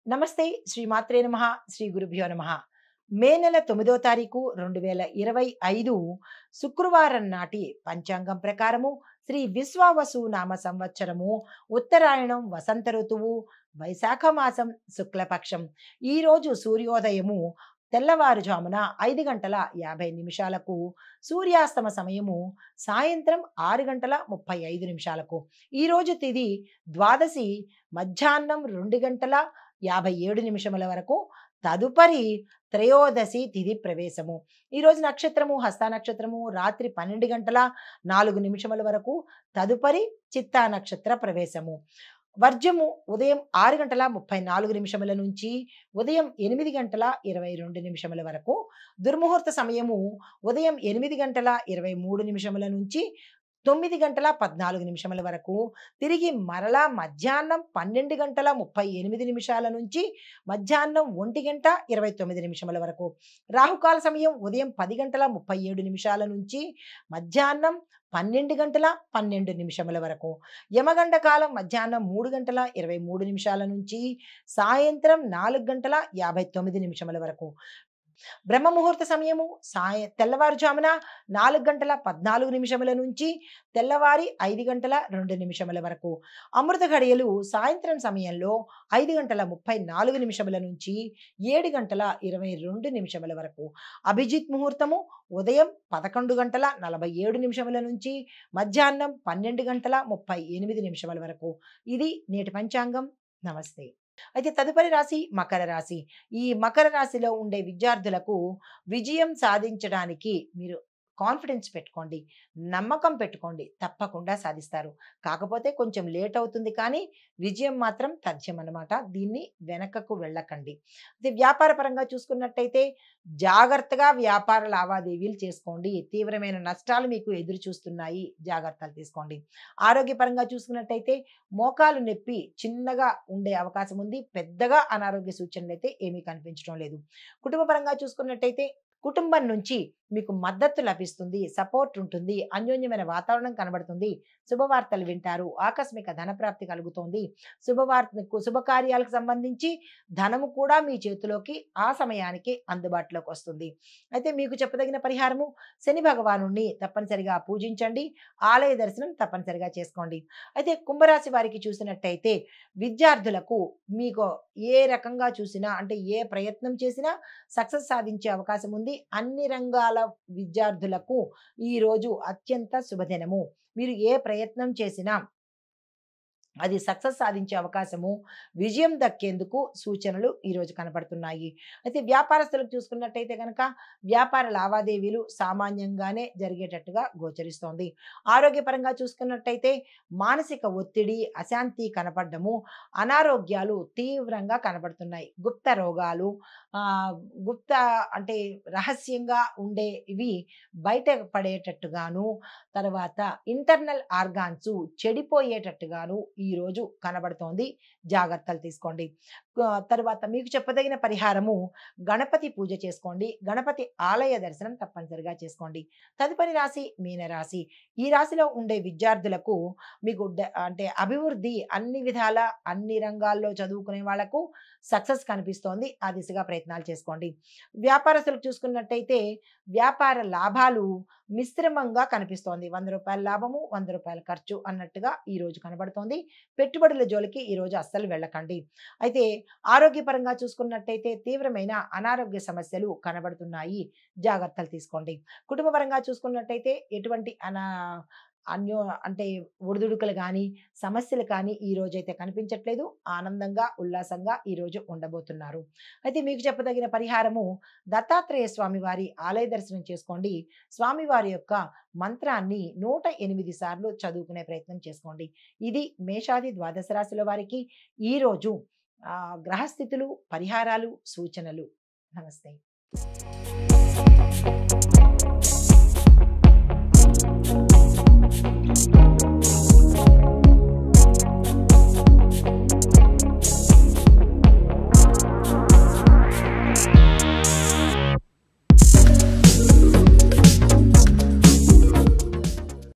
నమస్తే శ్రీ మాత్రే నమః శ్రీ గురుభ్యో నమః. మే నెల 9వ తారీఖు 2025 శుక్రవారం నాటి పంచాంగం ప్రకారము శ్రీ విశ్వావసు నామ సంవత్సరము ఉత్తరాయణం వసంత ఋతువు వైశాఖ మాసం శుక్లపక్షం. ఈరోజు సూర్యోదయము తెల్లవారుజామున 5 గంటల 50 నిమిషాలకు, సూర్యాస్తమ సమయము సాయంత్రం 6 గంటల 35 నిమిషాలకు. ఈరోజు తిథి ద్వాదశి మధ్యాహ్నం 2 గంటల 57 నిమిషముల వరకు, తదుపరి త్రయోదశి తిథి ప్రవేశము. ఈరోజు నక్షత్రము హస్త నక్షత్రము రాత్రి 12 గంటల 4 నిమిషముల వరకు, తదుపరి చిత్తా నక్షత్ర ప్రవేశము. వర్జము ఉదయం 6 గంటల 34 నిమిషముల నుంచి ఉదయం 8 గంటల 22 నిమిషముల వరకు. దుర్ముహూర్త సమయము ఉదయం 8 గంటల 23 నిమిషముల నుంచి 9 గంటల 14 నిమిషముల వరకు. తిరిగి మరలా మధ్యాహ్నం 12 గంటల 38 నిమిషాల నుంచి మధ్యాహ్నం 1 గంట 29 నిమిషముల వరకు. రాహుకాల సమయం ఉదయం 10 గంటల 37 నిమిషాల నుంచి మధ్యాహ్నం 12 గంటల 12 నిమిషముల వరకు. యమగండ కాలం మధ్యాహ్నం 3 గంటల 23 నిమిషాల నుంచి సాయంత్రం 4 గంటల 59 నిమిషముల వరకు. బ్రహ్మ ముహూర్త సమయము తెల్లవారుజామున 4 గంటల 14 నిమిషముల నుంచి తెల్లవారి 5 గంటల 2 నిమిషముల వరకు. అమృత ఘడియలు సాయంత్రం సమయంలో 5 గంటల 34 నిమిషముల నుంచి 7 గంటల 22 నిమిషముల వరకు. అభిజిత్ ముహూర్తము ఉదయం 11 గంటల 47 నిమిషముల నుంచి మధ్యాహ్నం 12 గంటల 38 నిమిషముల వరకు. ఇది నేటి పంచాంగం. నమస్తే. అయితే తదుపరి రాశి మకర రాశి. ఈ మకర రాశిలో ఉండే విద్యార్థులకు విజయం సాధించడానికి మీరు కాన్ఫిడెన్స్ పెట్టుకోండి, నమ్మకం పెట్టుకోండి, తప్పకుండా సాధిస్తారు. కాకపోతే కొంచెం లేట్ అవుతుంది, కానీ విజయం మాత్రం తథ్యం అన్నమాట. దీన్ని వెనకకు వెళ్ళకండి. అయితే వ్యాపార పరంగా చూసుకున్నట్టయితే జాగ్రత్తగా వ్యాపార లావాదేవీలు చేసుకోండి. తీవ్రమైన నష్టాలు మీకు ఎదురు చూస్తున్నాయి, జాగ్రత్తలు తీసుకోండి. ఆరోగ్యపరంగా చూసుకున్నట్టయితే మోకాలు నొప్పి చిన్నగా ఉండే అవకాశం ఉంది. పెద్దగా అనారోగ్య సూచనలు అయితే ఏమీ కనిపించడం లేదు. కుటుంబ పరంగా చూసుకున్నట్టయితే కుటుంబం నుంచి మీకు మద్దతు లభిస్తుంది, సపోర్ట్ ఉంటుంది, అన్యోన్యమైన వాతావరణం కనబడుతుంది, శుభవార్తలు వింటారు, ఆకస్మిక ధనప్రాప్తి కలుగుతోంది. శుభకార్యాలకు సంబంధించి ధనము కూడా మీ చేతిలోకి ఆ సమయానికి అందుబాటులోకి వస్తుంది. అయితే మీకు చెప్పదగిన పరిహారము శని భగవాను తప్పనిసరిగా పూజించండి, ఆలయ దర్శనం తప్పనిసరిగా చేసుకోండి. అయితే కుంభరాశి వారికి చూసినట్టయితే విద్యార్థులకు మీకు ఏ రకంగా చూసినా, అంటే ఏ ప్రయత్నం చేసినా సక్సెస్ సాధించే అవకాశం ఉంది. అన్ని రంగాల విద్యార్థులకు ఈరోజు అత్యంత శుభదినము. మీరు ఏ ప్రయత్నం చేసినా అది సక్సెస్ సాధించే అవకాశము, విజయం దక్కేందుకు సూచనలు ఈరోజు కనబడుతున్నాయి. అయితే వ్యాపారస్తులకు చూసుకున్నట్టయితే కనుక వ్యాపార లావాదేవీలు సామాన్యంగానే జరిగేటట్టుగా గోచరిస్తోంది. ఆరోగ్యపరంగా చూసుకున్నట్టయితే మానసిక ఒత్తిడి, అశాంతి కనపడము, అనారోగ్యాలు తీవ్రంగా కనబడుతున్నాయి. గుప్త రోగాలు, గుప్త అంటే రహస్యంగా ఉండేవి బయట పడేటట్టుగాను, తర్వాత ఇంటర్నల్ ఆర్గాన్స్ చెడిపోయేటట్టుగాను ఈరోజు కనబడుతోంది. జాగ్రత్తలు తీసుకోండి. తర్వాత మీకు చెప్పదగిన పరిహారము గణపతి పూజ చేసుకోండి, గణపతి ఆలయ దర్శనం తప్పనిసరిగా చేసుకోండి. తదుపరి రాశి మీనరాశి. ఈ రాశిలో ఉండే విద్యార్థులకు మీకు అంటే అభివృద్ధి అన్ని విధాల అన్ని రంగాల్లో చదువుకునే వాళ్లకు సక్సెస్ కనిపిస్తోంది. ఆ దిశగా ప్రయత్నాలు చేసుకోండి. వ్యాపారస్తులకు చూసుకున్నట్టయితే వ్యాపార లాభాలు మిశ్రమంగా కనిపిస్తోంది. 100 రూపాయల లాభము, 100 రూపాయల ఖర్చు అన్నట్టుగా ఈ రోజు కనబడుతోంది. పెట్టుబడుల జోలికి ఈ రోజు అస్సలు వెళ్ళకండి. అయితే ఆరోగ్యపరంగా చూసుకున్నట్టయితే తీవ్రమైన అనారోగ్య సమస్యలు కనబడుతున్నాయి, జాగ్రత్తలు తీసుకోండి. కుటుంబ పరంగా చూసుకున్నట్టయితే ఎటువంటి అంటే ఒడిదుడుకులు కానీ సమస్యలు కానీ ఈ రోజైతే కనిపించట్లేదు. ఆనందంగా ఉల్లాసంగా ఈ రోజు ఉండబోతున్నారు. అయితే మీకు చెప్పదగిన పరిహారము దత్తాత్రేయ స్వామి వారి ఆలయ దర్శనం చేసుకోండి. స్వామివారి యొక్క మంత్రాన్ని 108 సార్లు చదువుకునే ప్రయత్నం చేసుకోండి. ఇది మేషాది ద్వాదశ రాశుల వారికి ఈరోజు గ్రహస్థితులు, పరిహారాలు, సూచనలు. నమస్తే.